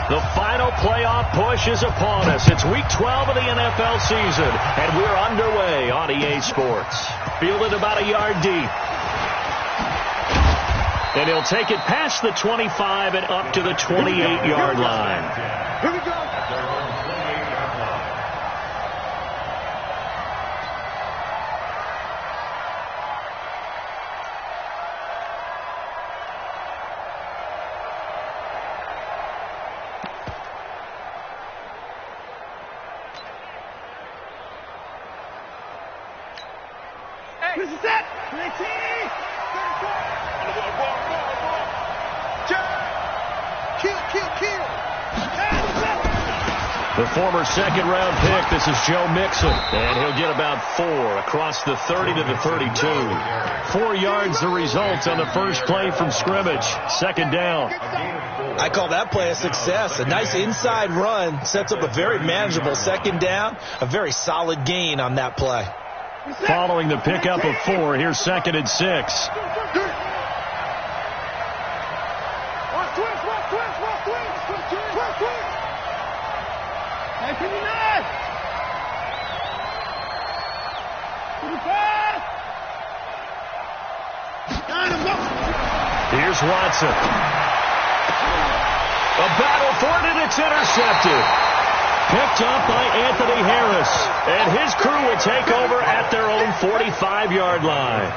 The final playoff push is upon us. It's week 12 of the NFL season, and we're underway on EA Sports. Fielded about a yard deep. And he'll take it past the 25 and up to the 28-yard line. Here we go. This is it. Kill. The former second-round pick, this is Joe Mixon, and he'll get about 4 across the 30 to the 32. 4 yards the result on the first play from scrimmage. Second down. I call that play a success. A nice inside run sets up a very manageable second down. A very solid gain on that play. Following the pickup of 4, here's 2nd and 6. Here's Watson. A battle for it, and it's intercepted. Picked up by Anthony Harris. And his crew will take over at their own 45-yard line.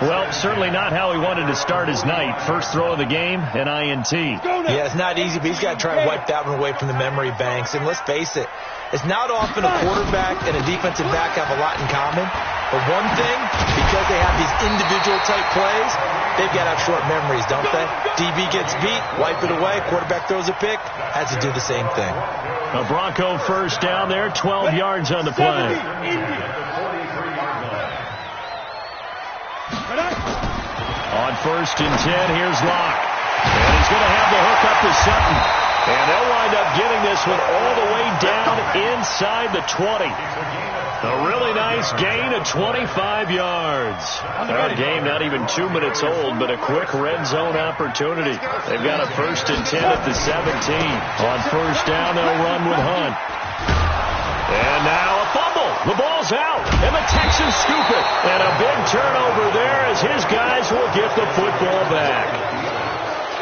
Well, certainly not how he wanted to start his night. First throw of the game, an INT. Yeah, it's not easy, but he's got to try and wipe that one away from the memory banks. And let's face it, it's not often a quarterback and a defensive back have a lot in common. But one thing, because they have these individual type plays, they've got to have short memories, don't they? DB gets beat, wipe it away, quarterback throws a pick, has to do the same thing. A Bronco first down there, 12 yards on the play. On 1st and 10, here's Locke. And he's going to have the hook up to Sutton. And they'll wind up getting this one all the way down inside the 20. A really nice gain of 25 yards. Our game not even 2 minutes old, but a quick red zone opportunity. They've got a 1st and 10 at the 17. On 1st down, they'll run with Hunt. And now a fumble. The ball's out, and the Texans scoop it. And a big turnover there as his guys will get the football back.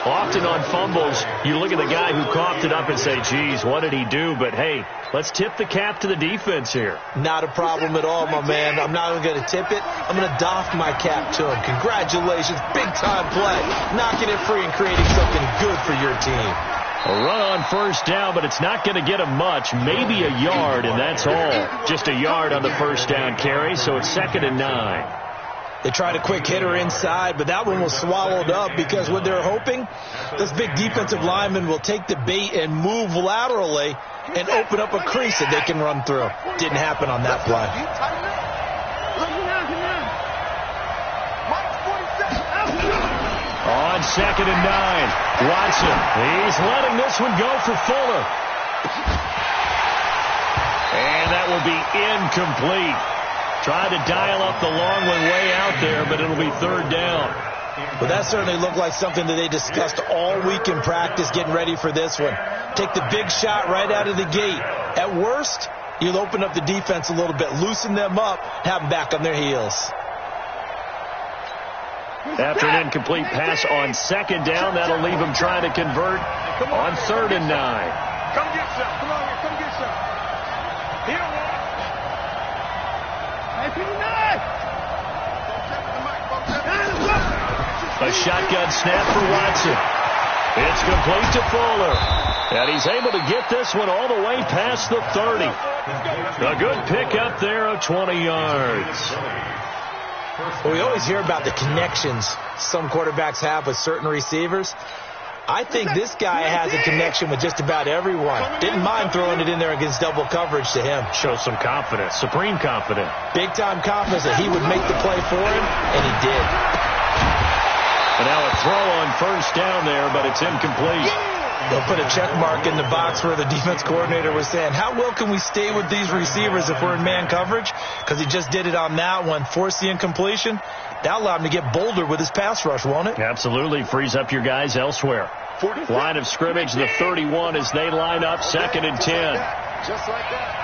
Often on fumbles, you look at the guy who coughed it up and say, geez, what did he do? But, hey, let's tip the cap to the defense here. Not a problem at all, my man. I'm not even going to tip it. I'm going to doff my cap to him. Congratulations. Big-time play. Knocking it free and creating something good for your team. A run on 1st down, but it's not going to get him much. Maybe a yard, and that's all. Just a yard on the 1st down carry, so it's 2nd and 9. They tried a quick hitter inside, but that one was swallowed up because what they're hoping, this big defensive lineman will take the bait and move laterally and open up a crease that they can run through. Didn't happen on that play. On 2nd and 9, Watson. He's letting this one go for Fuller. And that will be incomplete. Tried to dial up the long one way out there, but it'll be 3rd down. Well, that certainly looked like something that they discussed all week in practice getting ready for this one. Take the big shot right out of the gate. At worst, you'll open up the defense a little bit, loosen them up, have them back on their heels. After an incomplete pass on 2nd down, that'll leave them trying to convert on 3rd and 9. Come get some. Come on here. Come get some. Here, a shotgun snap for Watson. It's complete to Fuller. And he's able to get this one all the way past the 30. A good pickup there of 20 yards. Well, we always hear about the connections some quarterbacks have with certain receivers. I think this guy has a connection with just about everyone. Didn't mind throwing it in there against double coverage to him. Shows some confidence, supreme confidence. Big-time confidence that he would make the play for him, and he did. And now a throw on 1st down there, but it's incomplete. They'll put a check mark in the box where the defense coordinator was saying, how well can we stay with these receivers if we're in man coverage? Because he just did it on that one, forced the incompletion. That allowed him to get bolder with his pass rush, won't it? Absolutely. Frees up your guys elsewhere. Line of scrimmage, the 31 as they line up, 2nd and 10. Just like that.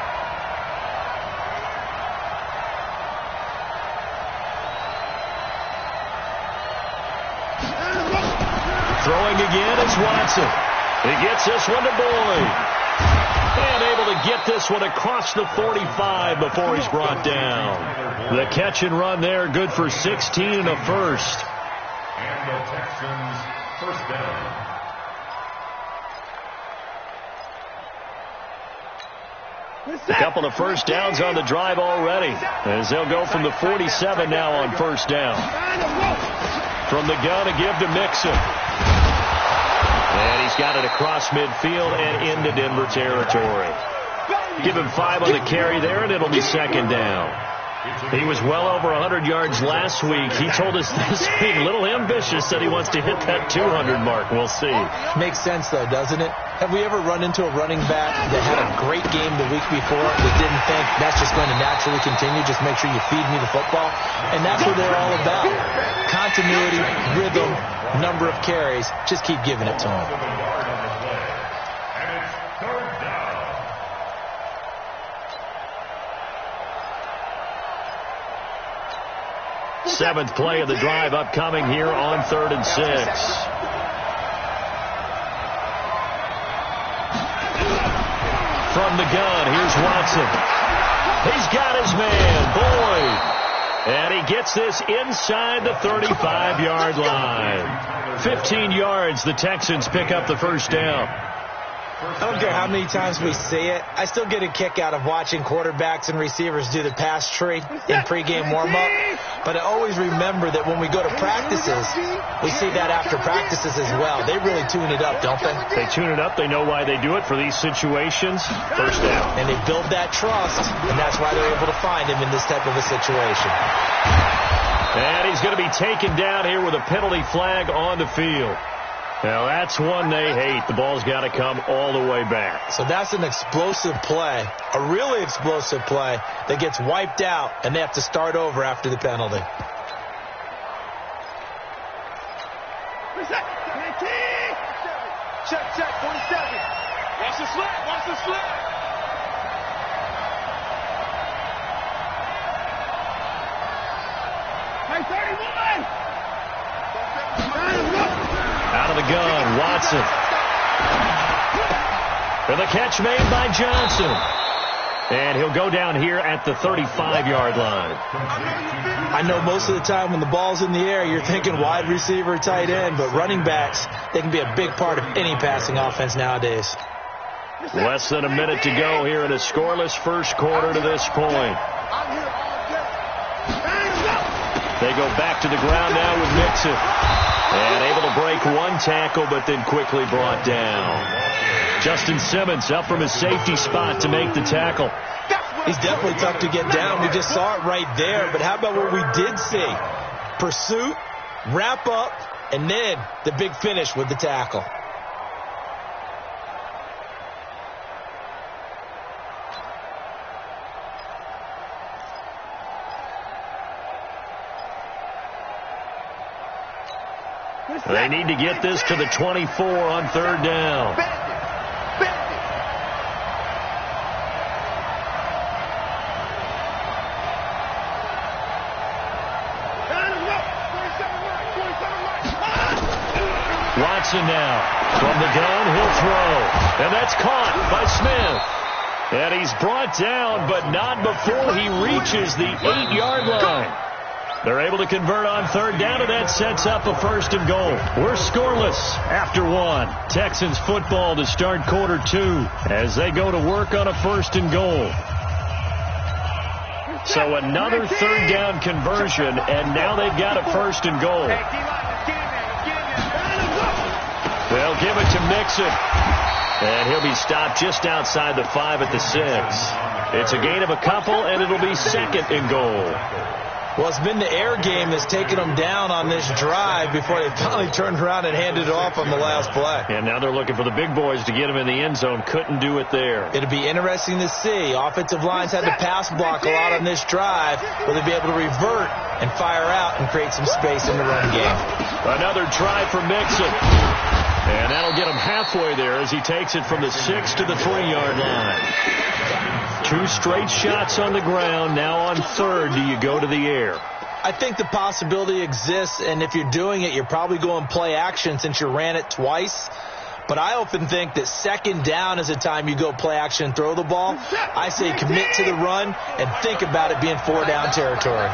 Throwing again is Watson. He gets this one to Boyd. And able to get this one across the 45 before he's brought down. The catch and run there, good for 16 and a first. And the Texans first down. A couple of first downs on the drive already, as they'll go from the 47 now on first down. From the gun, a give to Mixon. And he's got it across midfield and into Denver territory. Give him 5 on the carry there, and it'll be 2nd down. He was well over 100 yards last week. He told us this week, a little ambitious, that he wants to hit that 200 mark. We'll see. Makes sense, though, doesn't it? Have we ever run into a running back that had a great game the week before that didn't think that's just going to naturally continue? Just make sure you feed me the football. And that's what they're all about. Continuity, rhythm, number of carries. Just keep giving it to him. Seventh play of the drive upcoming here on 3rd and 6. From the gun, here's Watson. He's got his man, Boyd. And he gets this inside the 35-yard line. 15 yards, the Texans pick up the first down. I don't care how many times we see it. I still get a kick out of watching quarterbacks and receivers do the pass tree in pregame warm-up. But I always remember that when we go to practices, we see that after practices as well. They really tune it up, don't they? They tune it up. They know why they do it for these situations. First down. And they build that trust, and that's why they're able to find him in this type of a situation. And he's going to be taken down here with a penalty flag on the field. Now, that's one they hate. The ball's got to come all the way back. So that's an explosive play, a really explosive play that gets wiped out, and they have to start over after the penalty. Check, 47. Watch the slide, watch the slide. Hey, 31. Out of the gun, Watson. For the catch made by Johnson. And he'll go down here at the 35-yard line. I know most of the time when the ball's in the air, you're thinking wide receiver, tight end, but running backs, they can be a big part of any passing offense nowadays. Less than a minute to go here in a scoreless first quarter to this point. They go back to the ground now with Mixon. And able to break one tackle, but then quickly brought down. Justin Simmons up from his safety spot to make the tackle. He's definitely tough to get down. We just saw it right there. But how about what we did see? Pursuit, wrap up, and then the big finish with the tackle. They need to get this to the 24 on 3rd down. Watson now. From the gun, he'll throw. And that's caught by Smith. And he's brought down, but not before he reaches the 8-yard line. They're able to convert on 3rd down, and that sets up a 1st and goal. We're scoreless after 1. Texans football to start quarter 2 as they go to work on a 1st and goal. So another 3rd down conversion, and now they've got a 1st and goal. They'll give it to Mixon. And he'll be stopped just outside the 5 at the 6. It's a gain of a couple, and it'll be 2nd and goal. Well, it's been the air game that's taken them down on this drive before they finally turned around and handed it off on the last play. And now they're looking for the big boys to get them in the end zone. Couldn't do it there. It'll be interesting to see. Offensive lines had to pass block a lot on this drive. Will they be able to revert and fire out and create some space in the run game? Another try for Mixon. And And that'll get him halfway there as he takes it from the 6 to the 3-yard line. 2 straight shots on the ground. Now on third, do you go to the air? I think the possibility exists, and if you're doing it, you're probably going play action since you ran it twice. But I often think that second down is the time you go play action and throw the ball. I say commit to the run and think about it being 4-down territory.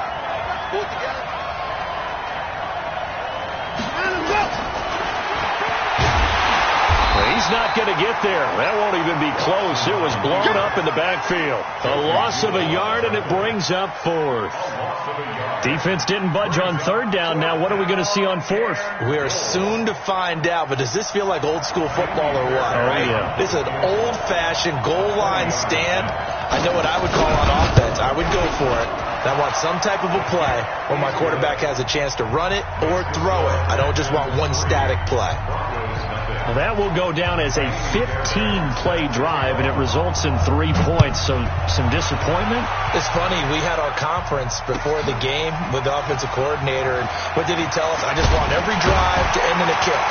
He's not going to get there. That won't even be close. It was blown up in the backfield. A loss of a yard, and it brings up fourth. Defense didn't budge on third down. Now what are we going to see on fourth? We are soon to find out, but does this feel like old school football or what? Oh, right? Yeah. This is an old-fashioned goal line stand. I know what I would call on offense. I would go for it. I want some type of a play where my quarterback has a chance to run it or throw it. I don't just want one static play. Well, that will go down as a 15-play drive, and it results in 3 points. So some disappointment? It's funny. We had our conference before the game with the offensive coordinator, and what did he tell us? I just want every drive to end in a kick,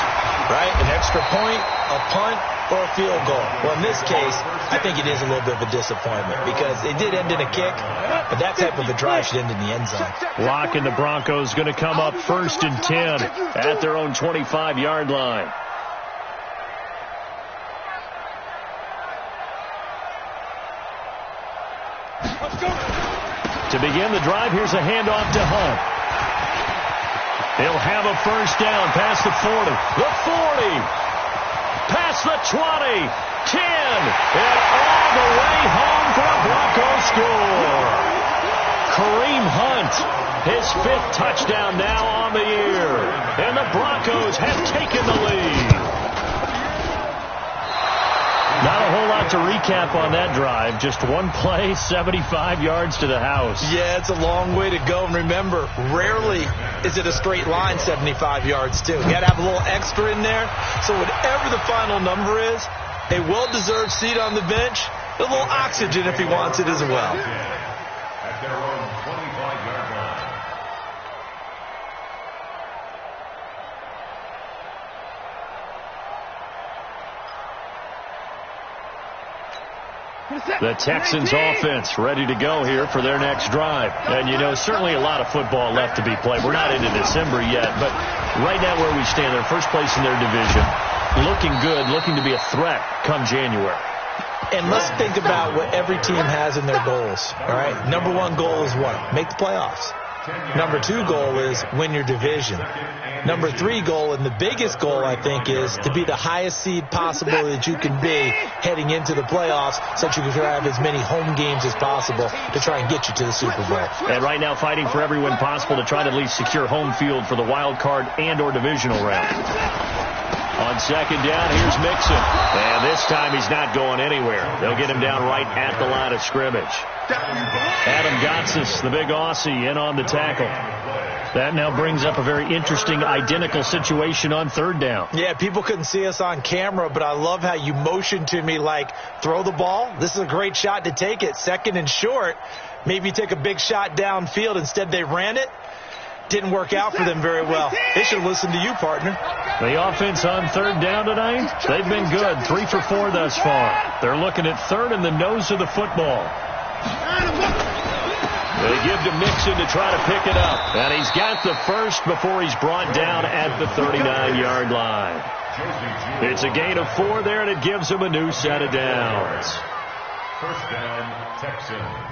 right? An extra point, a punt, or a field goal. Well, in this case, I think it is a little bit of a disappointment because it did end in a kick, but that type of a drive should end in the end zone. Locke and the Broncos going to come up 1st and 10 at their own 25-yard line. To begin the drive, here's a handoff to Hunt. He'll have a first down past the 40, the 40, past the 20, 10, and all the way home for a Broncos score. Kareem Hunt, his 5th touchdown now on the year, and the Broncos have taken the lead. Not a whole lot to recap on that drive. Just one play, 75 yards to the house. Yeah, it's a long way to go. And remember, rarely is it a straight line 75 yards, too. You got to have a little extra in there. So whatever the final number is, a well-deserved seat on the bench, a little oxygen if he wants it as well. At their own 25-yard line. The Texans offense ready to go here for their next drive. And, you know, certainly a lot of football left to be played. We're not into December yet, but right now where we stand, they're first place in their division. Looking good, looking to be a threat come January. And let's think about what every team has in their goals, all right? Number 1 goal is what? Make the playoffs. Number 2 goal is win your division. Number 3 goal, and the biggest goal, I think, is to be the highest seed possible that you can be heading into the playoffs so that you can have as many home games as possible to try and get you to the Super Bowl. And right now fighting for every win possible to try to at least secure home field for the wild card and or divisional round. On second down, here's Mixon. And this time he's not going anywhere. They'll get him down right at the line of scrimmage. Adam Gotsis, the big Aussie, in on the tackle. That now brings up a very interesting identical situation on third down. Yeah, people couldn't see us on camera, but I love how you motioned to me like, throw the ball. This is a great shot to take it. Second and short. Maybe take a big shot downfield. Instead, they ran it. Didn't work out for them very well. They should listen to you, partner. The offense on third down tonight, they've been good. 3 for 4 thus far. They're looking at third in the nose of the football. They give to Mixon to try to pick it up. And he's got the first before he's brought down at the 39-yard line. It's a gain of 4 there, and it gives him a new set of downs. First down, Texans.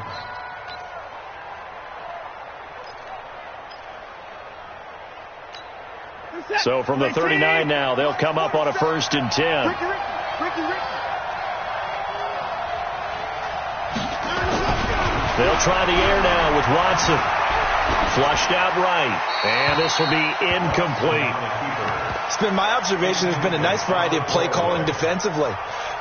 So from the 39 now, they'll come up on a 1st and 10. They'll try the air now with Watson. Flushed out right. And this will be incomplete. It's been my observation there's been a nice variety of play calling defensively.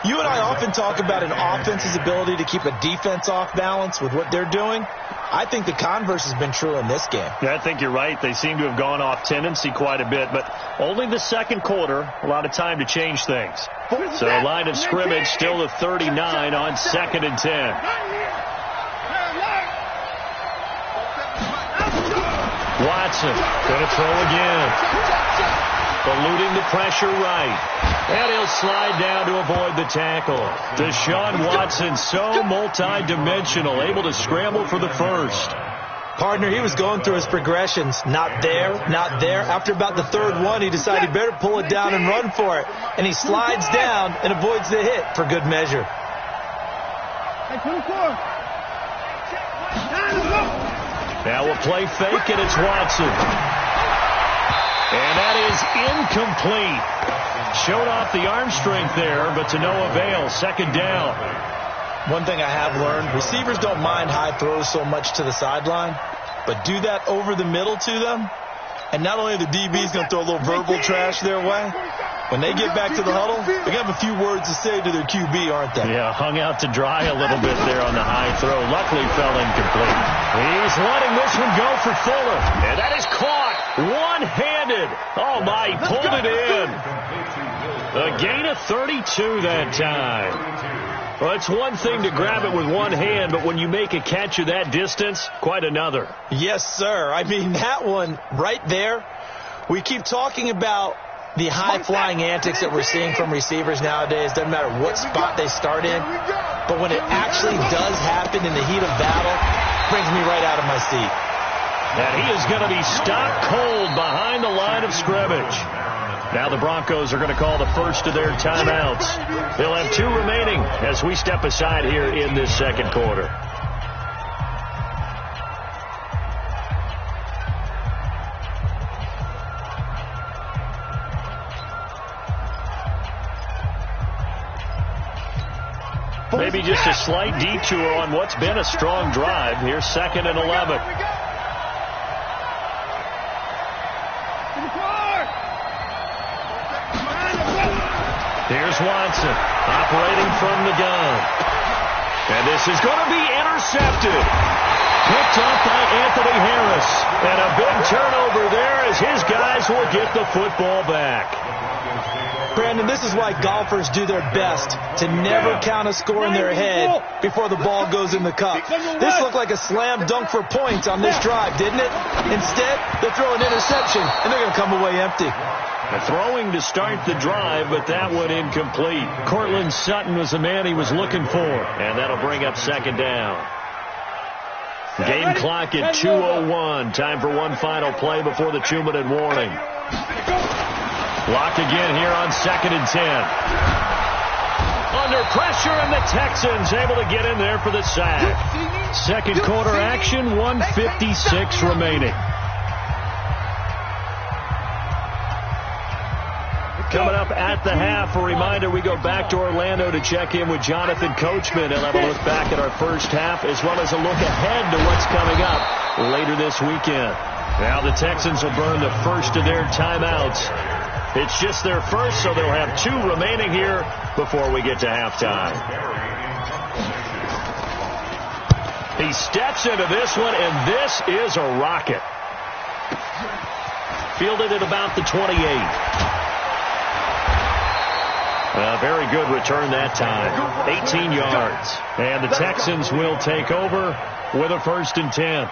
You and I often talk about an offense's ability to keep a defense off balance with what they're doing. I think the converse has been true in this game. Yeah, I think you're right. They seem to have gone off tendency quite a bit, but only the second quarter, a lot of time to change things. So line of scrimmage still the 39 on 2nd and 10. Watson going to throw again. Eluding the pressure right. And he'll slide down to avoid the tackle. Deshaun Watson, so multi-dimensional, able to scramble for the first. Partner, he was going through his progressions. Not there, not there. After about the third one, he decided he better pull it down and run for it. And he slides down and avoids the hit for good measure. Now we'll play fake, and it's Watson. And that is incomplete. Showed off the arm strength there, but to no avail. Second down. One thing I have learned, receivers don't mind high throws so much to the sideline, but do that over the middle to them, and not only are the DBs going to throw a little verbal trash their way, when they get back to the huddle, they're going to have a few words to say to their QB, aren't they? Yeah, hung out to dry a little bit there on the high throw. Luckily fell incomplete. He's letting this one go for Fuller, and that is caught one-handed. Oh, my, he pulled it in. A gain of 32 that time. Well, it's one thing to grab it with one hand, but when you make a catch of that distance, quite another. Yes, sir. I mean, that one right there, we keep talking about the high-flying antics that we're seeing from receivers nowadays. Doesn't matter what spot they start in, but when it actually does happen in the heat of battle, it brings me right out of my seat. And he is going to be stopped cold behind the line of scrimmage. Now the Broncos are going to call the first of their timeouts. They'll have 2 remaining as we step aside here in this second quarter. Maybe just a slight detour on what's been a strong drive. Here's 2nd and 11. Here's Watson operating from the gun. And this is going to be intercepted. Picked up by Anthony Harris. And a big turnover there as his guys will get the football back. Brandon, this is why golfers do their best to never count a score in their head before the ball goes in the cup. This looked like a slam dunk for points on this drive, didn't it? Instead, they throw an interception, and they're going to come away empty. Throwing to start the drive, but that one incomplete. Cortland Sutton was the man he was looking for, and that'll bring up 2nd down. Game clock at 2:01. Time for one final play before the 2-minute warning. Blocked again here on 2nd and 10. Under pressure, and the Texans able to get in there for the sack. Second quarter action, 1:56 remaining. Coming up at the half, a reminder, we go back to Orlando to check in with Jonathan Coachman. He'll have a look back at our first half as well as a look ahead to what's coming up later this weekend. Now the Texans will burn the first of their timeouts. It's just their first, so they'll have 2 remaining here before we get to halftime. He steps into this one, and this is a rocket. Fielded at about the 28. A very good return that time. 18 yards. And the Texans will take over with a 1st and 10.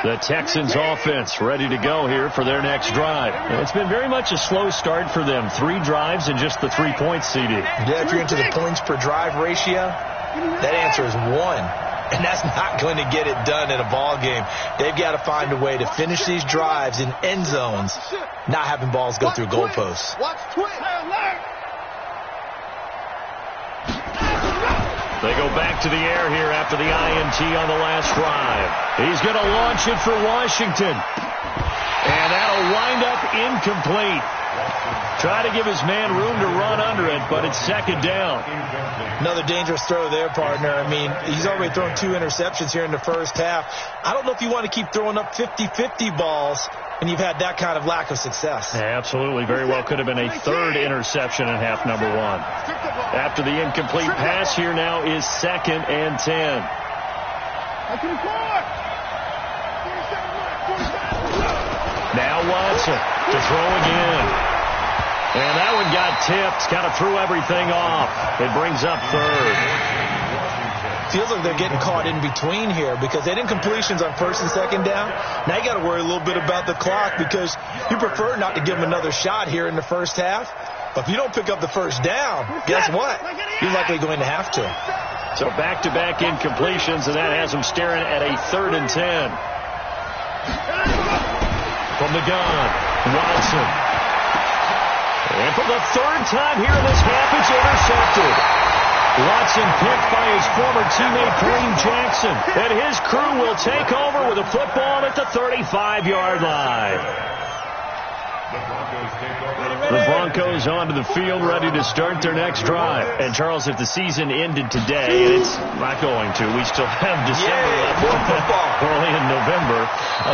The Texans offense ready to go here for their next drive. And it's been very much a slow start for them. 3 drives and just the 3 points, CD. Yeah, if you're into the points per drive ratio, that answer is 1. And that's not going to get it done in a ball game. They've got to find a way to finish these drives in end zones, not having balls go through goalposts. They go back to the air here after the INT on the last drive. He's going to launch it for Washington. And that'll wind up incomplete. Try to give his man room to run under it, but it's 2nd down. Another dangerous throw there, partner. I mean, he's already thrown 2 interceptions here in the first half. I don't know if you want to keep throwing up 50-50 balls when you've had that kind of lack of success. Yeah, absolutely. Very well could have been a 3rd interception in half number 1. After the incomplete pass, here now is 2nd and 10. Now Watson to throw again. And that one got tipped, kind of threw everything off. It brings up 3rd. feels like they're getting caught in between here because they didn't completions on first and second down. Now you got to worry a little bit about the clock because you prefer not to give them another shot here in the first half. But if you don't pick up the first down, guess what? You're likely going to have to. So back-to-back incompletions, and that has them staring at a 3rd and 10. From the gun, Watson. And for the 3rd time here in this half, it's intercepted. Watson picked by his former teammate Kareem Jackson. And his crew will take over with a football at the 35-yard line. The Broncos onto the field, ready to start their next drive. And, Charles, if the season ended today, and it's not going to, we still have December left, early in November,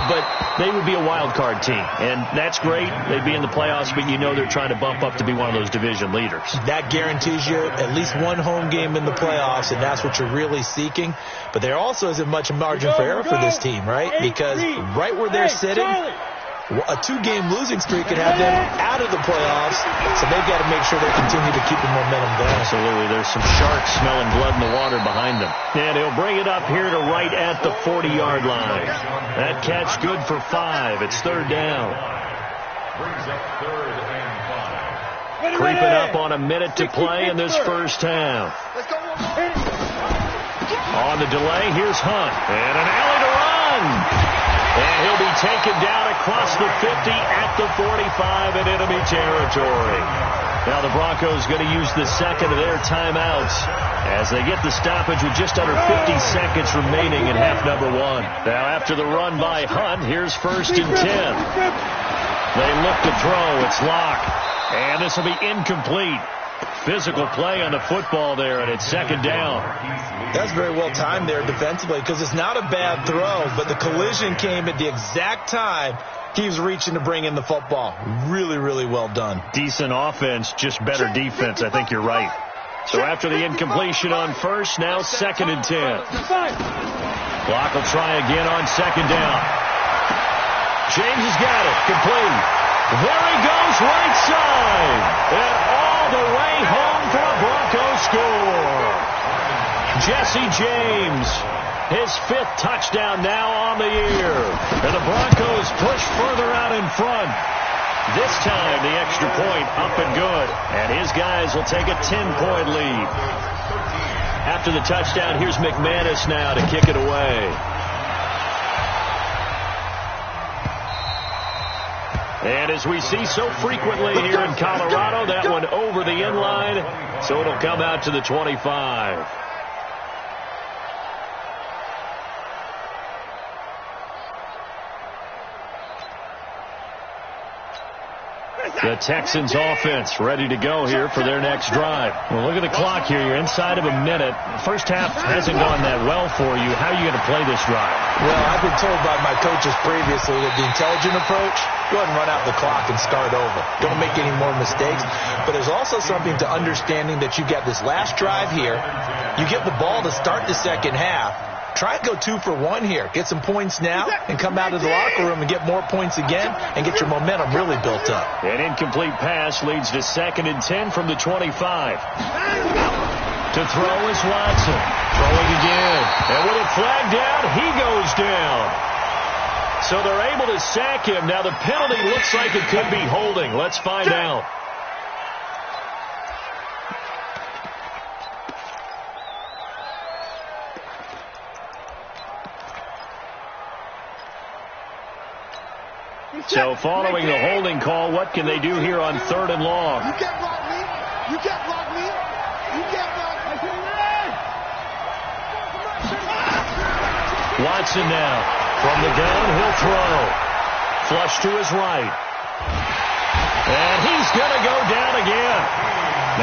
but they would be a wild card team. And that's great. They'd be in the playoffs, but you know they're trying to bump up to be one of those division leaders. That guarantees you at least one home game in the playoffs, and that's what you're really seeking. But there also isn't much margin for error for this team, right? Because right where they're sitting, a 2-game losing streak could have them out of the playoffs, so they've got to make sure they continue to keep the momentum going. Absolutely. There's some sharks smelling blood in the water behind them. And he'll bring it up here to right at the 40-yard line. That catch good for 5. It's 3rd down. Brings up 3rd and 5. Creeping up on a minute to play in this first half. On the delay, here's Hunt. And an alley to run. And he'll be taken down across the 50 at the 45 in enemy territory. Now the Broncos going to use the second of their timeouts as they get the stoppage with just under 50 seconds remaining in half number 1. Now after the run by Hunt, here's 1st and 10. They look to throw. It's Locke. And this will be incomplete. Physical play on the football there, and it's 2nd down. That's very well timed there defensively because it's not a bad throw, but the collision came at the exact time he was reaching to bring in the football. Really, really well done. Decent offense, just better defense. I think you're right. So after the incompletion on first, now 2nd and 10. Clock will try again on 2nd down. James has got it. Complete. There he goes, right side. And all the way home for a Broncos score. Jesse James, his 5th touchdown now on the year. And the Broncos push further out in front. This time, the extra point up and good. And his guys will take a 10-point lead. After the touchdown, here's McManus now to kick it away. And as we see so frequently here in Colorado, that one over the end line, so it'll come out to the 25. The Texans offense ready to go here for their next drive. Well, look at the clock here. You're inside of a minute. First half hasn't gone that well for you. How are you going to play this drive? Well, I've been told by my coaches previously that the intelligent approach, go ahead and run out the clock and start over. Don't make any more mistakes. But there's also something to understanding that you got this last drive here. You get the ball to start the second half. Try and go 2 for 1 here. Get some points now and come out of the locker room and get more points again and get your momentum really built up. An incomplete pass leads to 2nd and 10 from the 25. To throw is Watson. Throwing again. And with it flagged down, he goes down. So they're able to sack him. Now the penalty looks like it could be holding. Let's find out. So following the holding call, what can they do here on 3rd and long? You can't block me. You can't block me. You can't block me. Watson now. From the gun, he'll throw. Flush to his right. And he's going to go down again.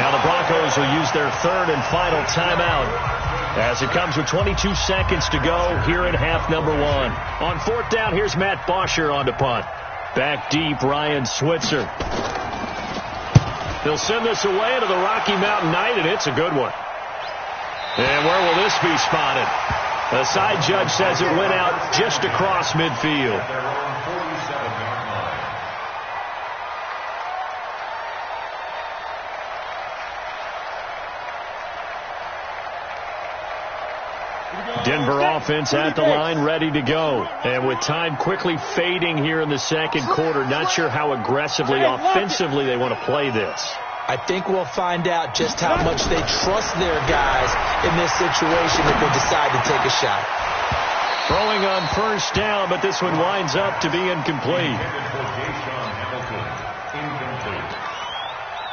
Now the Broncos will use their 3rd and final timeout as it comes with 22 seconds to go here in half number 1. On 4th down, here's Matt Bosher on to punt. Back deep, Ryan Switzer. They'll send this away to the Rocky Mountain Knight, and it's a good one. And where will this be spotted? The side judge says it went out just across midfield. Denver offense at the line, ready to go. And with time quickly fading here in the second quarter, not sure how aggressively, offensively they want to play this. I think we'll find out just how much they trust their guys in this situation if they decide to take a shot. Throwing on first down, but this one winds up to be incomplete.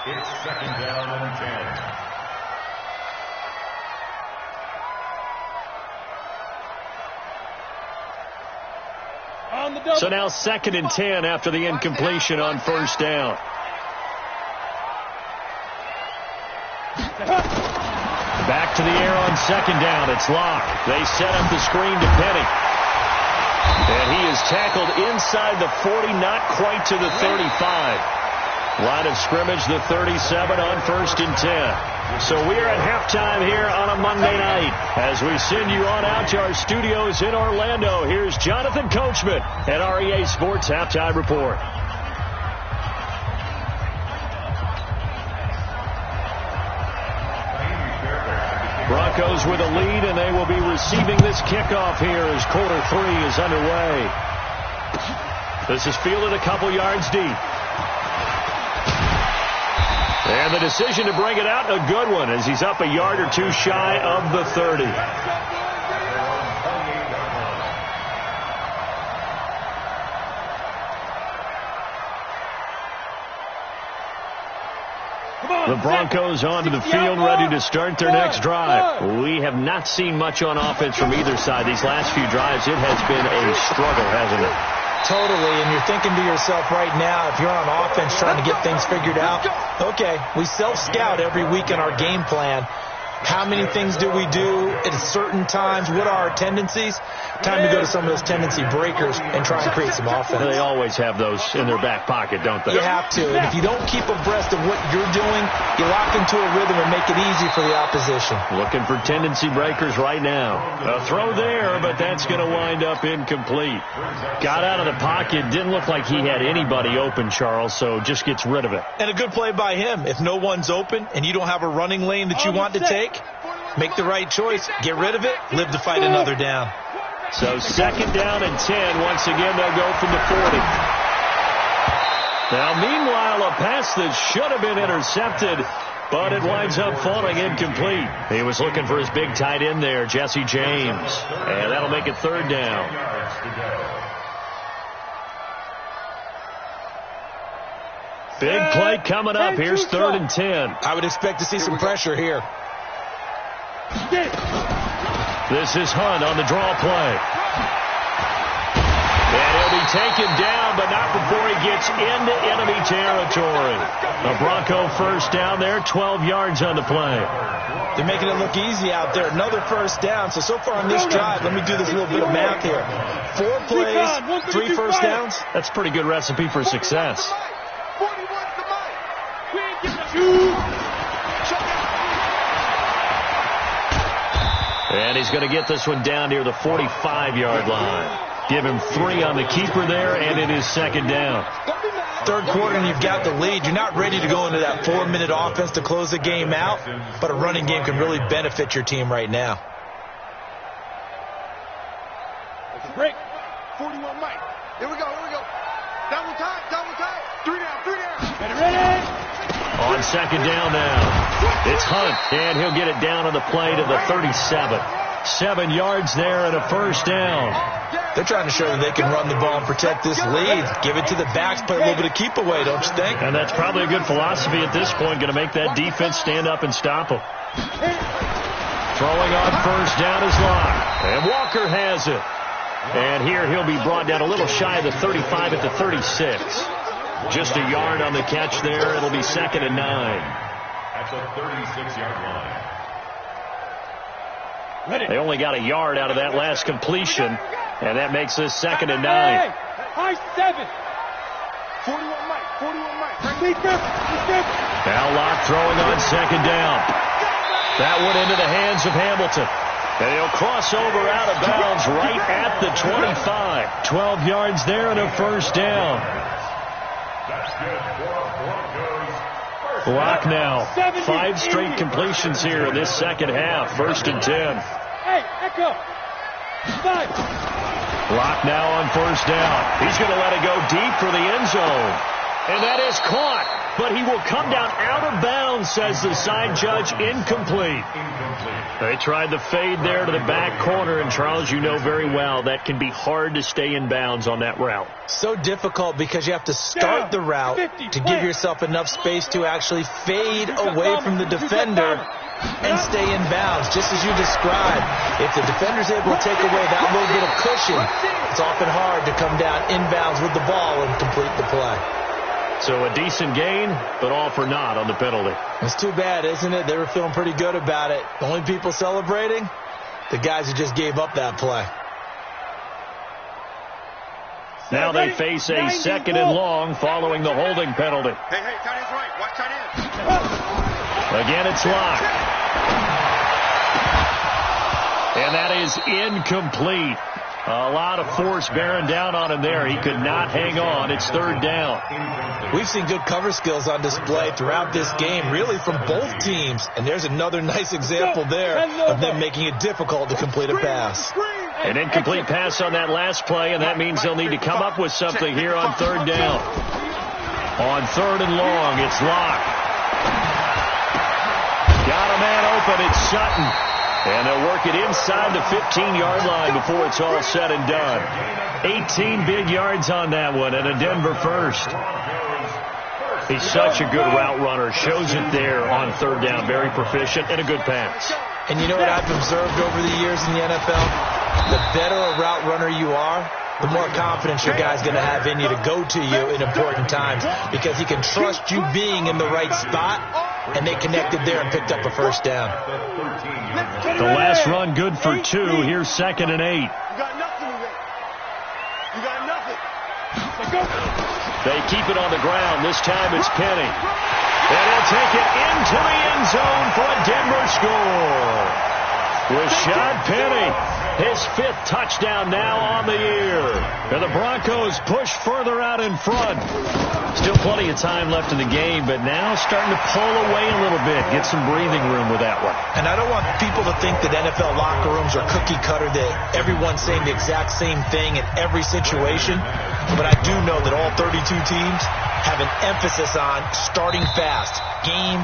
It's second down and 10. So now 2nd and 10 after the incompletion on first down. Back to the air on 2nd down. It's Locke. They set up the screen to Penny. And he is tackled inside the 40, not quite to the 35. Line of scrimmage, the 37 on 1st and 10. So we are at halftime here on a Monday night. As we send you on out to our studios in Orlando, here's Jonathan Coachman at REA Sports Halftime Report. Broncos with a lead, and they will be receiving this kickoff here as quarter 3 is underway. This is fielded a couple yards deep. And the decision to bring it out, a good one, as he's up a yard or two shy of the 30. The Broncos onto the field, ready to start their next drive. We have not seen much on offense from either side. These last few drives, it has been a struggle, hasn't it? Totally, and you're thinking to yourself right now, if you're on offense trying to get things figured out, okay, we self-scout every week in our game plan. How many things do we do at certain times? What are our tendencies? Time to go to some of those tendency breakers and try and create some offense. They always have those in their back pocket, don't they? You have to, and if you don't keep abreast of what you're doing, you lock into a rhythm and make it easy for the opposition. Looking for tendency breakers right now. A throw there, but that's going to wind up incomplete. Got out of the pocket, didn't look like he had anybody open, Charles, so just gets rid of it. And a good play by him. If no one's open and you don't have a running lane that you want to take, make the right choice, get rid of it, live to fight another down. So 2nd down and 10. Once again, they'll go from the 40. Now, meanwhile, a pass that should have been intercepted, but it winds up falling incomplete. He was looking for his big tight end there, Jesse James. And that'll make it 3rd down. Big play coming up. Here's 3rd and 10. I would expect to see some pressure here. This is Hunt on the draw play. And he'll be taken down, but not before he gets into enemy territory. A Bronco first down there, 12 yards on the play. They're making it look easy out there. Another first down. So far on this drive, let me do this little bit of math here. 4 plays, 3 first downs. That's a pretty good recipe for success. And he's going to get this one down near the 45-yard line. Give him 3 on the keeper there, and it is 2nd down. 3rd quarter, and you've got the lead. You're not ready to go into that 4-minute offense to close the game out, but a running game can really benefit your team right now. Break. 41 Mike. Here we go. Double time. 3 down. Ready. On 2nd down now. It's Hunt, and he'll get it down on the play to the 37. 7 yards there and a first down. They're trying to show that they can run the ball and protect this lead. Give it to the backs, play a little bit of keep away, don't you think? And that's probably a good philosophy at this point, going to make that defense stand up and stop them. Throwing on first down is Locke, and Walker has it. And here he'll be brought down a little shy of the 35 at the 36. Just a yard on the catch there. It'll be 2nd and 9. At the 36-yard line. They only got a yard out of that last completion, and that makes this 2nd and 9. High 7. 41 Mike. Now Locke throwing on 2nd down. That one into the hands of Hamilton. And he'll cross over out of bounds right at the 25. 12 yards there and a first down. That's good for Broncos. Locke now. 5 straight completions here in this second half. 1st and 10. Hey, Echo. Clock now on first down. He's going to let it go deep for the end zone. And that is caught. But he will come down out of bounds, says the side judge. Incomplete. They tried the fade there to the back corner. And, Charles, you know very well that can be hard to stay in bounds on that route. So difficult because you have to start the route to give yourself enough space to actually fade away from the defender and stay in bounds, just as you described. If the defender's able to take away that little bit of cushion, it's often hard to come down inbounds with the ball and complete the play. So a decent gain, but all for naught on the penalty. It's too bad, isn't it? They were feeling pretty good about it. The only people celebrating, the guys who just gave up that play. Now they face a second and long following the holding penalty. Hey, tight end's right. Watch tight end. Again, it's locked. And that is incomplete. A lot of force bearing down on him there. He could not hang on. It's third down. We've seen good cover skills on display throughout this game, really from both teams. And there's another nice example there of them making it difficult to complete a pass. An incomplete pass on that last play, and that means they'll need to come up with something here on third down. On third and long, it's locked. Got a man open. It's Sutton. And they'll work it inside the 15-yard line before it's all said and done. 18 big yards on that one, and a Denver first. He's such a good route runner. Shows it there on third down. Very proficient and a good pass. And you know what I've observed over the years in the NFL? The better a route runner you are, the more confidence your guy's going to have in you to go to you in important times, because he can trust you being in the right spot, and they connected there and picked up a first down. The last run good for 2. Here's 2nd and 8. You got nothing with it. You got nothing. They keep it on the ground. This time it's Penny. And he'll take it into the end zone for a Denver score. Rashad Penny, his 5th touchdown now on the year. And the Broncos push further out in front. Still plenty of time left in the game, but now starting to pull away a little bit. Get some breathing room with that one. And I don't want people to think that NFL locker rooms are cookie cutter, that everyone's saying the exact same thing in every situation. But I do know that all 32 teams have an emphasis on starting fast. Game,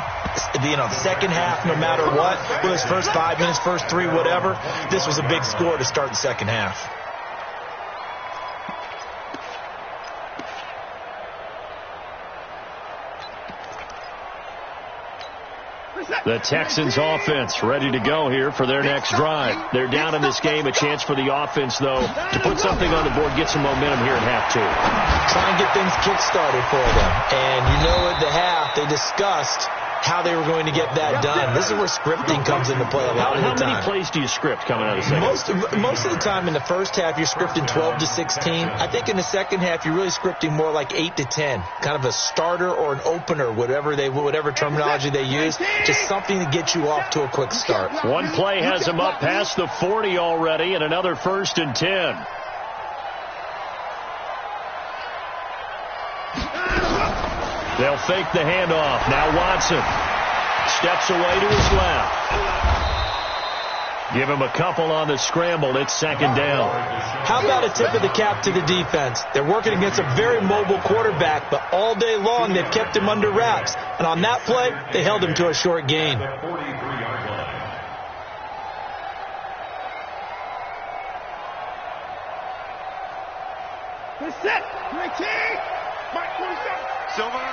second half, no matter what, whether it's first 5 minutes, first 3, whatever. This was a big score to start the second half. The Texans offense ready to go here for their next drive. They're down in this game. A chance for the offense, though, to put something on the board, get some momentum here in half 2. Try and get things kick-started for them. And you know at the half, they discussed how they were going to get that done. This is where scripting comes into play a lot of the time. How many plays do you script coming out of the second? Most of the time in the first half, you're scripting 12 to 16. I think in the second half, you're really scripting more like 8 to 10. Kind of a starter or an opener, whatever terminology they use. Just something to get you off to a quick start. One play has them up past the 40 already, and another 1st and 10. They'll fake the handoff. Now Watson steps away to his left. Give him a couple on the scramble. It's 2nd down. How about a tip of the cap to the defense? They're working against a very mobile quarterback, but all day long they've kept him under wraps. And on that play, they held him to a short gain. Good set. Great team. Mike 27. Silver.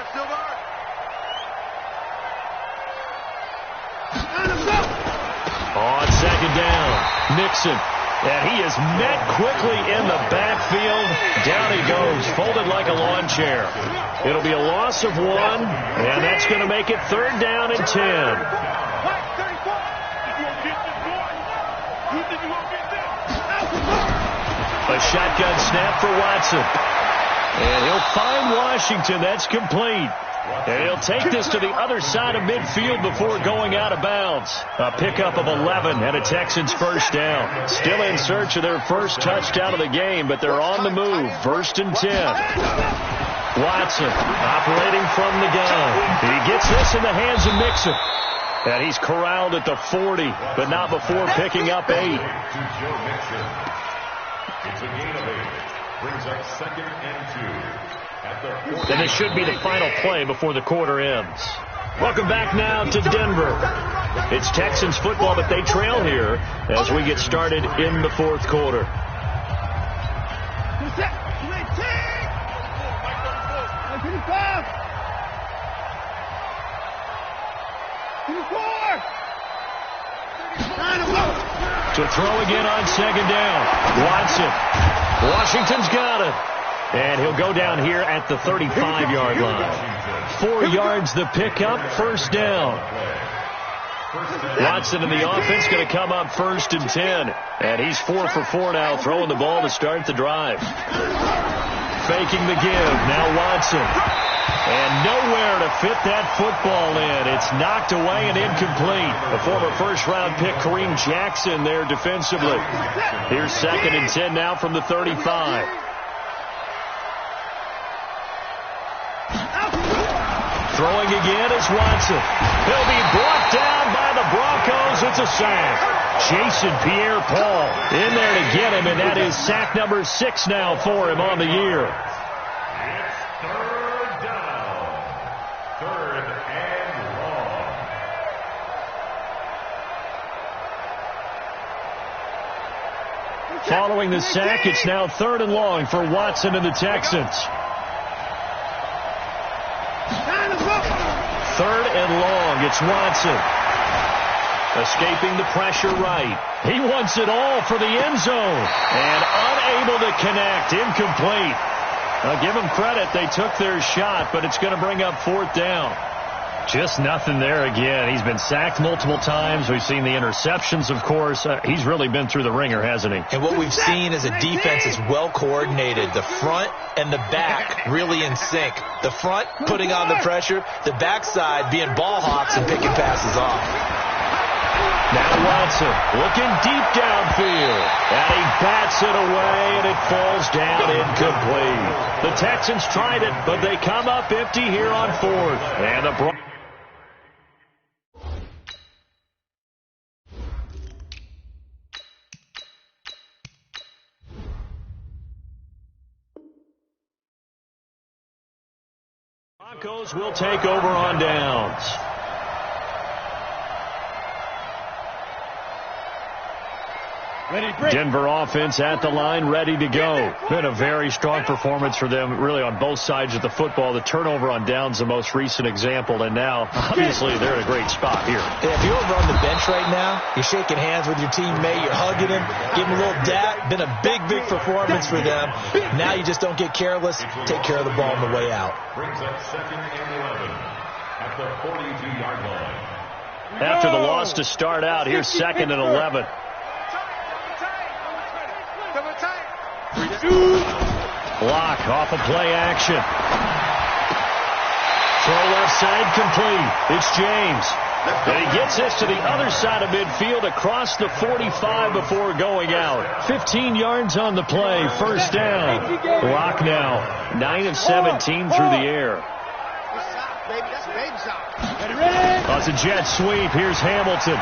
On 2nd down, Nixon. And he is met quickly in the backfield. Down he goes, folded like a lawn chair. It'll be a loss of 1, and that's going to make it 3rd down and 10. A shotgun snap for Watson. And he'll find Washington. That's complete. And he'll take this to the other side of midfield before going out of bounds. A pickup of 11 and a Texans first down. Still in search of their first touchdown of the game, but they're on the move. 1st and 10. Watson operating from the gun. He gets this in the hands of Mixon. And he's corralled at the 40, but not before picking up 8. It's a gain of 8. Brings up 2nd and 2. At the 40. And this should be the final play before the quarter ends. Welcome back now to Denver. It's Texans football, but they trail here as we get started in the 4th quarter. To throw again on 2nd down. Watson. Washington's got it. And he'll go down here at the 35-yard line. 4 yards the pickup, 1st down. Watson in the offense going to come up 1st and 10. And he's 4 for 4 now, throwing the ball to start the drive. Faking the give. Now Watson. And nowhere to fit that football in. It's knocked away and incomplete. A former first-round pick, Kareem Jackson, there defensively. Here's 2nd and 10 now from the 35. Throwing again is Watson. He'll be brought down by the Broncos. It's a sack. Jason Pierre-Paul in there to get him, and that is sack number 6 now for him on the year. It's 3rd down. 3rd and long. Following the sack, it's now 3rd and long for Watson and the Texans. 3rd and long. It's Watson. Escaping the pressure right. He wants it all for the end zone. And unable to connect. Incomplete. Now give them credit. They took their shot, but it's going to bring up 4th down. Just nothing there again. He's been sacked multiple times. We've seen the interceptions, of course. He's really been through the ringer, hasn't he? And what we've seen is a defense is well coordinated. The front and the back really in sync. The front putting on the pressure. The backside being ball hawks and picking passes off. Now Watson looking deep downfield. And he bats it away, and it falls down incomplete. The Texans tried it, but they come up empty here on 4th. And the Broncos. Broncos will take over on downs. Denver offense at the line, ready to go. Been a very strong performance for them, really, on both sides of the football. The turnover on downs, the most recent example, and now, obviously, they're in a great spot here. Yeah, if you're over on the bench right now, you're shaking hands with your teammate, you're hugging him, giving him a little dap. Been a big, big performance for them. Now you just don't get careless. Take care of the ball on the way out. Brings up 2nd and 11 at the 42-yard line. After the loss to start out, here's 2nd and 11. Block off of play action. Throw left side complete. It's James. And he gets this to the other side of midfield across the 45 before going out. 15 yards on the play. 1st down. Block now. 9 of 17 through the air. That's a jet sweep. Here's Hamilton.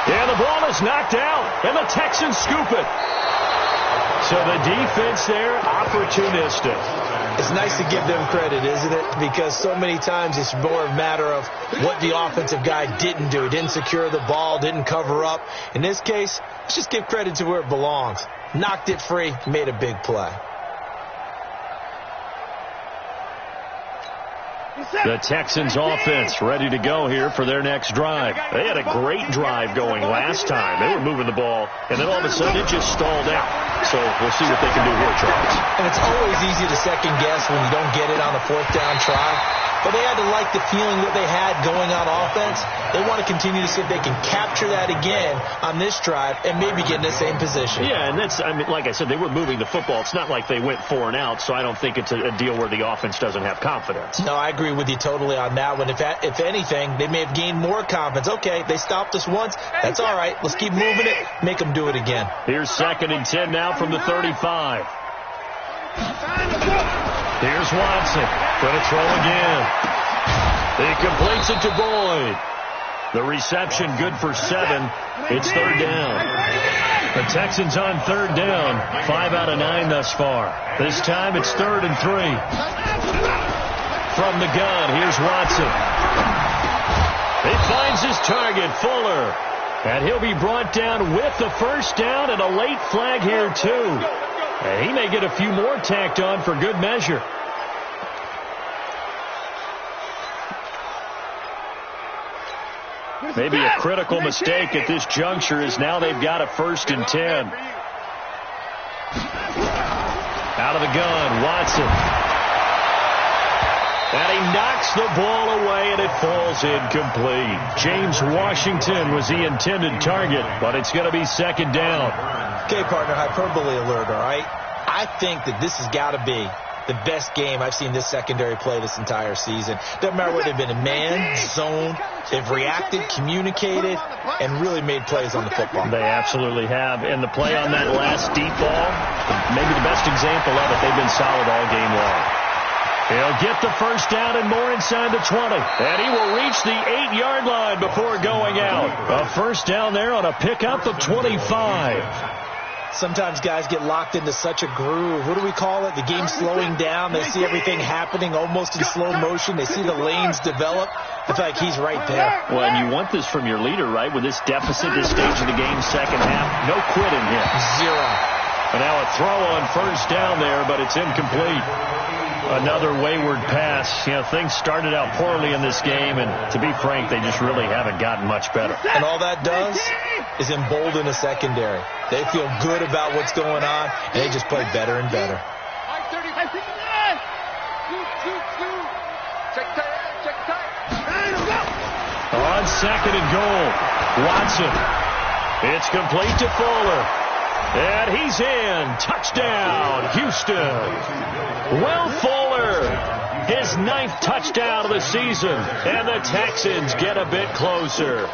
And the ball is knocked out, and the Texans scoop it. So the defense there, opportunistic. It's nice to give them credit, isn't it? Because so many times it's more a matter of what the offensive guy didn't do. He didn't secure the ball, didn't cover up. In this case, let's just give credit to where it belongs. Knocked it free, made a big play. The Texans offense ready to go here for their next drive. They had a great drive going last time. They were moving the ball, and then all of a sudden it just stalled out. So we'll see what they can do here, Charles. And it's always easy to second guess when you don't get it on a 4th down try. But they had to like the feeling that they had going on offense. They want to continue to see if they can capture that again on this drive and maybe get in the same position. Yeah, and that's, I mean, like I said, they were moving the football. It's not like they went 4 and out, so I don't think it's a deal where the offense doesn't have confidence. No, I agree with you totally on that one. If anything, they may have gained more confidence. Okay, they stopped us once. That's all right. Let's keep moving it. Make them do it again. Here's 2nd and 10 now from the 35. Here's Watson. Going to throw again. He completes it to Boyd. The reception good for 7. It's third down. The Texans on third down. 5 out of 9 thus far. This time it's 3rd and 3. From the gun, here's Watson. He finds his target, Fuller. And he'll be brought down with the first down and a late flag here too. And he may get a few more tacked on for good measure. Maybe a critical mistake at this juncture is now they've got a 1st and 10. Out of the gun, Watson. And he knocks the ball away, and it falls incomplete. James Washington was the intended target, but it's going to be 2nd down. Okay, partner, hyperbole alert, all right? I think that this has got to be the best game I've seen this secondary play this entire season. Doesn't matter whether they've been in man, zone, they've reacted, communicated, and really made plays on the football. They absolutely have. And the play on that last deep ball, maybe the best example of it, they've been solid all game long. He'll get the first down and more inside the 20. And he will reach the 8-yard line before going out. A first down there on a pickup of 25. Sometimes guys get locked into such a groove. What do we call it? The game's slowing down. They see everything happening almost in slow motion. They see the lanes develop. I feel like he's right there. Well, and you want this from your leader, right? With this deficit, this stage of the game, second half, no quitting here. 0. And now a throw on first down there, but it's incomplete. Another wayward pass. You know, things started out poorly in this game, and to be frank, they just really haven't gotten much better. And all that does is embolden a secondary. They feel good about what's going on, and they just play better and better. On 2nd and goal, Watson. It's complete to Fuller. And he's in. Touchdown, Houston. Will Fuller, his 9th touchdown of the season. And the Texans get a bit closer.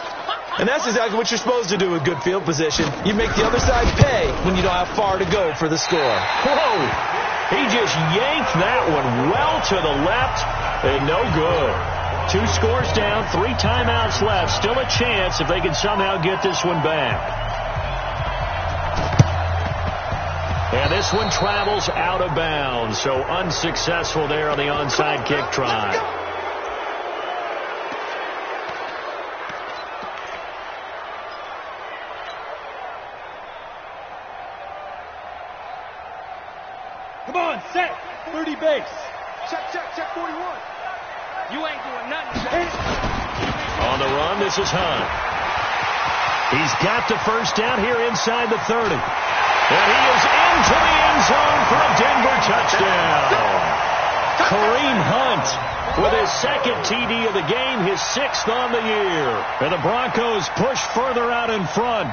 And that's exactly what you're supposed to do with good field position. You make the other side pay when you don't have far to go for the score. Whoa! He just yanked that one well to the left, and no good. 2 scores down, 3 timeouts left. Still a chance if they can somehow get this one back. And this one travels out of bounds, so unsuccessful there on the onside kick try. Come on, set. 30 base. Check 41. You ain't doing nothing. On the run, this is Hunt. He's got the first down here inside the 30. And he is into the end zone for a Denver touchdown. Kareem Hunt with his 2nd TD of the game, his 6th on the year. And the Broncos push further out in front.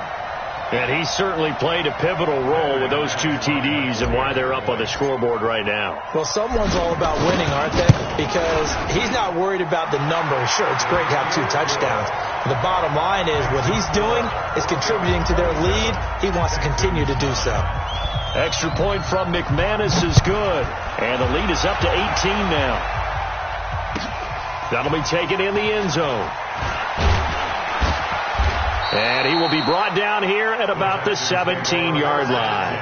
And he certainly played a pivotal role with those 2 TDs and why they're up on the scoreboard right now. Well, someone's all about winning, aren't they? Because he's not worried about the number. Sure, it's great to have 2 touchdowns. But the bottom line is what he's doing is contributing to their lead. He wants to continue to do so. Extra point from McManus is good. And the lead is up to 18 now. That'll be taken in the end zone. And he will be brought down here at about the 17-yard line.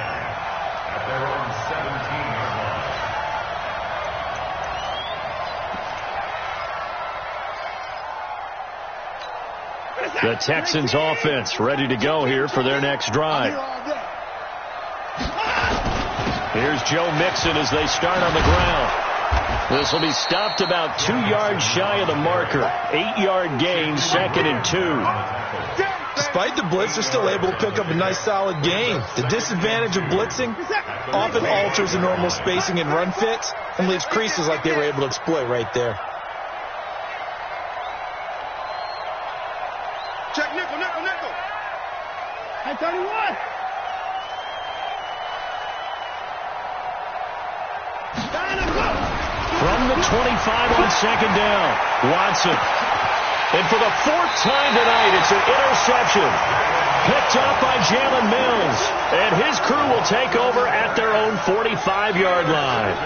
The Texans offense ready to go here for their next drive. Here's Joe Mixon as they start on the ground. This will be stopped about 2 yards shy of the marker. 8-yard gain, 2nd and 2. Despite the blitz, they're still able to pick up a nice solid gain. The disadvantage of blitzing often alters the normal spacing and run fits and leaves creases like they were able to exploit right there. Check nickel. Hey, 31. From the 25 on 2nd down, Watson. And for the 4th time tonight, it's an interception. Picked up by Jalen Mills. And his crew will take over at their own 45-yard line.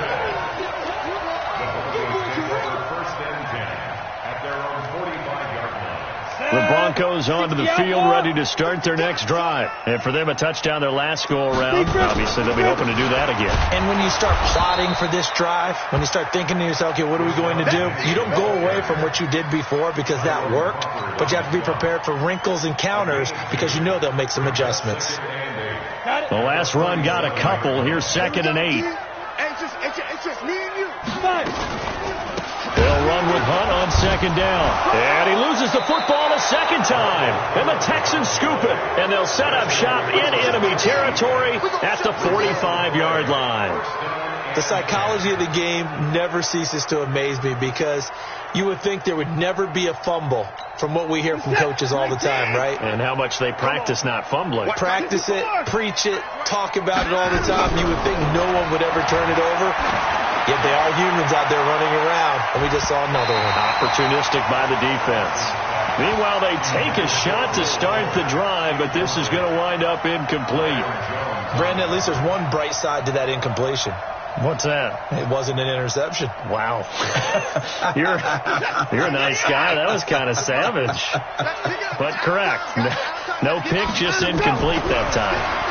The Broncos onto the field, ready to start their next drive. And for them, a touchdown their last go-around. Obviously, they'll be hoping to do that again. And when you start plotting for this drive, when you start thinking to yourself, okay, what are we going to do? You don't go away from what you did before because that worked, but you have to be prepared for wrinkles and counters because you know they'll make some adjustments. The last run got a couple. Here's 2nd and 8. It's just me and you. They'll run with Hunt on 2nd down. And he loses the football a second time. And the Texans scoop it. And they'll set up shop in enemy territory at the 45-yard line. The psychology of the game never ceases to amaze me because you would think there would never be a fumble from what we hear from coaches all the time, right? And how much they practice not fumbling. Practice it, preach it, talk about it all the time. You would think no one would ever turn it over. Yet they are humans out there running around, and we just saw another one. Opportunistic by the defense. Meanwhile, they take a shot to start the drive, but this is going to wind up incomplete. Brandon, at least there's one bright side to that incompletion. What's that? It wasn't an interception. Wow. You're a nice guy. That was kind of savage. But correct. No pick, just incomplete that time.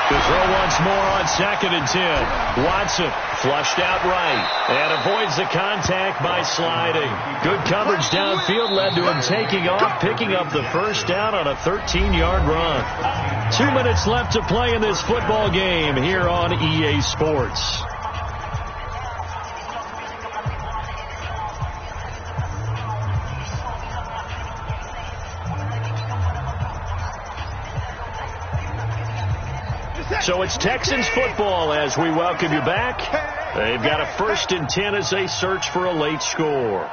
To throw once more on 2nd and 10. Watson flushed out right and avoids the contact by sliding. Good coverage downfield led to him taking off, picking up the first down on a 13-yard run. 2 minutes left to play in this football game here on EA Sports. So it's Texans football as we welcome you back. They've got a 1st and 10 as they search for a late score.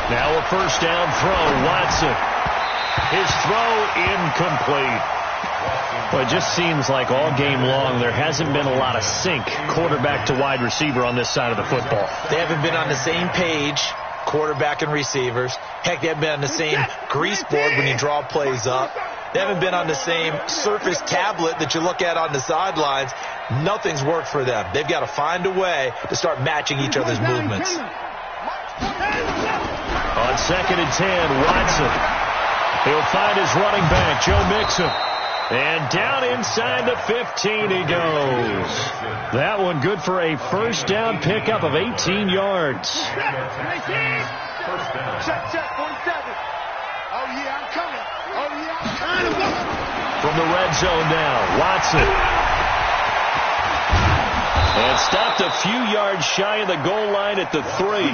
Now a 1st down throw. Watson. His throw incomplete. Well, it just seems like all game long there hasn't been a lot of sync quarterback to wide receiver on this side of the football. They haven't been on the same page, quarterback and receivers. Heck, they haven't been on the same grease board when you draw plays up. They haven't been on the same Surface tablet that you look at on the sidelines. Nothing's worked for them. They've got to find a way to start matching each other's movements. On 2nd and 10, Watson. He'll find his running back, Joe Mixon. And down inside the 15 he goes. That one good for a 1st down pickup of 18 yards. Check, 47. Oh, yeah, I'm coming. Oh, yeah, I'm coming. From the red zone now, Watson. And stopped a few yards shy of the goal line at the 3.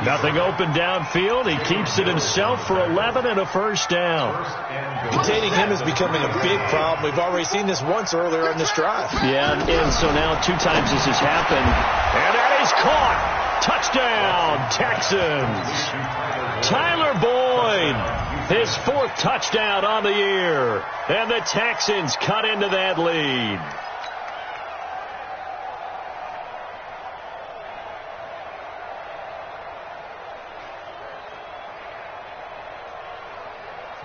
Nothing open downfield. He keeps it himself for 11 and a 1st down. Containing him is becoming a big problem. We've already seen this once earlier in this drive. Yeah, and so now 2 times this has happened. And that is caught. Touchdown, Texans. Tyler Boyd, his 4th touchdown on the year. And the Texans cut into that lead.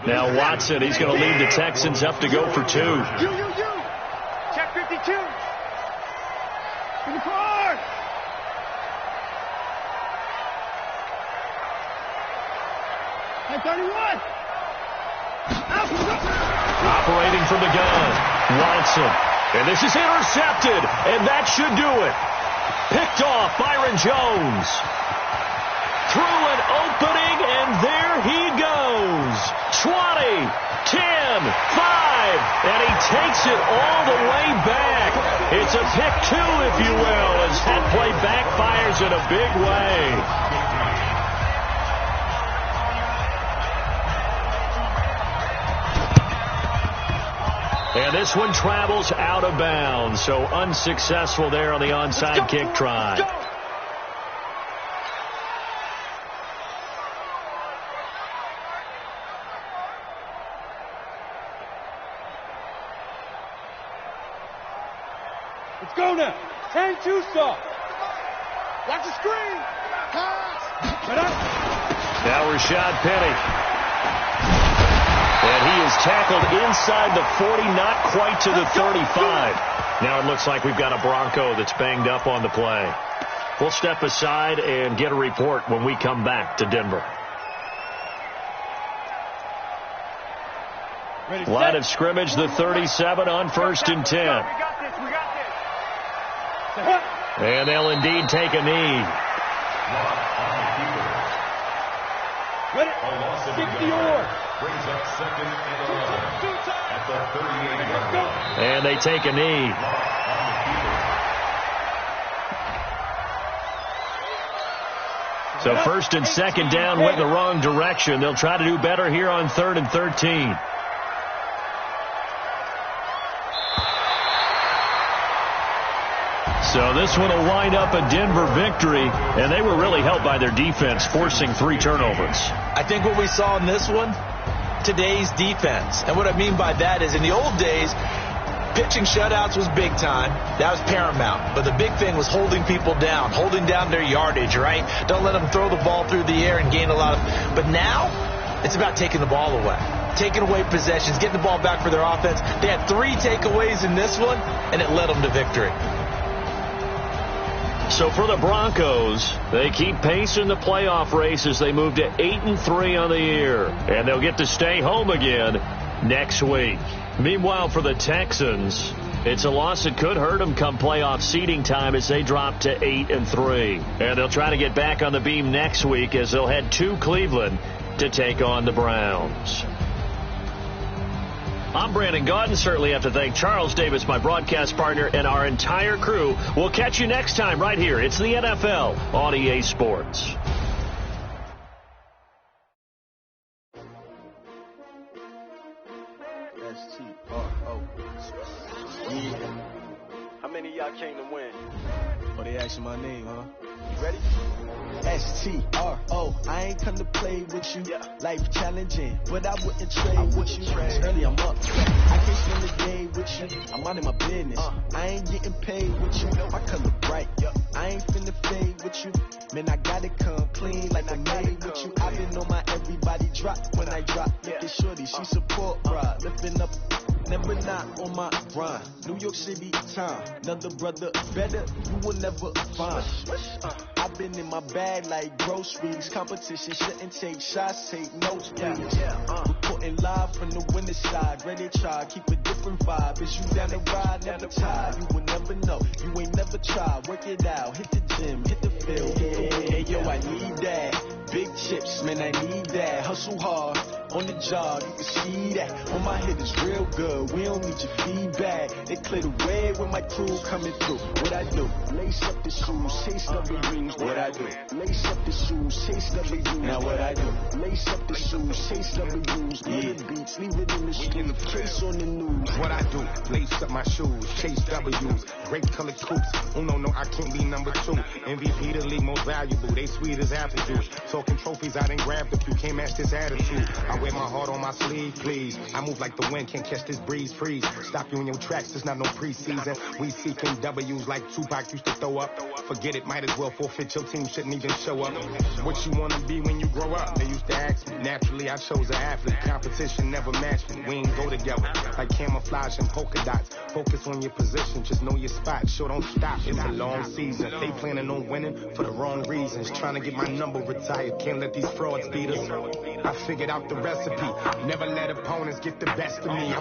Now Watson, he's going to lead the Texans up to go for 2. You. Check 52. In the car. Check 31. Operating from the gun, Watson. And this is intercepted, and that should do it. Picked off Byron Jones. Through an opening, and there he goes. 20, 10, 5, and he takes it all the way back. It's a pick 2, if you will, as that play backfires in a big way. And this one travels out of bounds, so unsuccessful there on the onside kick try. Let's go now. 10-2 stop. Watch the screen. Pass. Shut up. Now Rashad Penny. And he is tackled inside the 40, not quite to the 35. Now it looks like we've got a Bronco that's banged up on the play. We'll step aside and get a report when we come back to Denver. Line of scrimmage, the 37 on 1st and 10. And they'll indeed take a knee. Ready? 60-yard. Brings up 2nd and 11 at the 38-yard line. And they take a knee. So 1st and 2nd down went in the wrong direction. They'll try to do better here on 3rd and 13. So this one will wind up a Denver victory, and they were really helped by their defense, forcing 3 turnovers. I think what we saw in this one, today's defense. And what I mean by that is in the old days, pitching shutouts was big time. That was paramount. But the big thing was holding people down, holding down their yardage, right? Don't let them throw the ball through the air and gain a lot of... But now, it's about taking the ball away. Taking away possessions, getting the ball back for their offense. They had 3 takeaways in this one, and it led them to victory. So for the Broncos, they keep pace in the playoff race as they move to 8-3 on the year. And they'll get to stay home again next week. Meanwhile, for the Texans, it's a loss that could hurt them come playoff seeding time as they drop to 8-3. And they'll try to get back on the beam next week as they'll head to Cleveland to take on the Browns. I'm Brandon Gaudin. Certainly have to thank Charles Davis, my broadcast partner, and our entire crew. We'll catch you next time right here. It's the NFL on EA Sports. S2W12. Yeah. How many of y'all came to win? Oh, they asking my name, huh? You ready? S-T-R-O. I ain't come to play with you. Yeah. Life challenging, but I wouldn't trade with you. Early I'm up. I can't spend the day with you. I'm out of my business. I ain't getting paid with you. My color bright. I ain't finna fade with you. Man, I gotta come clean like I made with you. I've been on my everybody drop when I drop. Look at shorty, she support ride. Lifting up. Never not on my grind. New York City time. Another brother better, you will never find. I've been in my bag like groceries. Competition shouldn't take shots, take notes, please. Reporting live from the winning side. Ready to try, keep a different vibe. Is you down the ride, never tired. You will never know, you ain't never tried. Work it out, hit the gym, hit the field. Hey, yo, I need that. Big chips, man, I need that. Hustle hard, on the job, you can see that. On my head is real good, we don't need your feedback. They clear the way when my crew coming through. What I do? Lace up the shoes, taste of the rings. What I do? Lace up the shoes, taste of the rings. Now what I do? Lace up the shoes, taste of the rings. Leave the beats, leave it in the street. Case on the news. What I do? Lace up my shoes, chase W's. Great colored coops. Oh no, I can't be number 2. MVP the league most valuable. They sweet as apple juice. Talking trophies, I didn't grab the few. Can't match this attitude. I wear my heart on my sleeve, please. I move like the wind, can't catch this breeze, freeze. Stop you in your tracks, there's not no preseason. We seeking W's like Tupac used to throw up. Forget it, might as well forfeit. Your team shouldn't even show up. What you wanna be when you grow up? They used to ask me. Naturally, I chose an athlete. Competition never matched me. We ain't go together like camouflage and polka dots. Focus on your position, just know your spot. Sure, don't stop. It's a long season. They planning on winning for the wrong reasons. Trying to get my number retired. Can't let these frauds beat us. I figured out the recipe. Never let opponents get the best of me.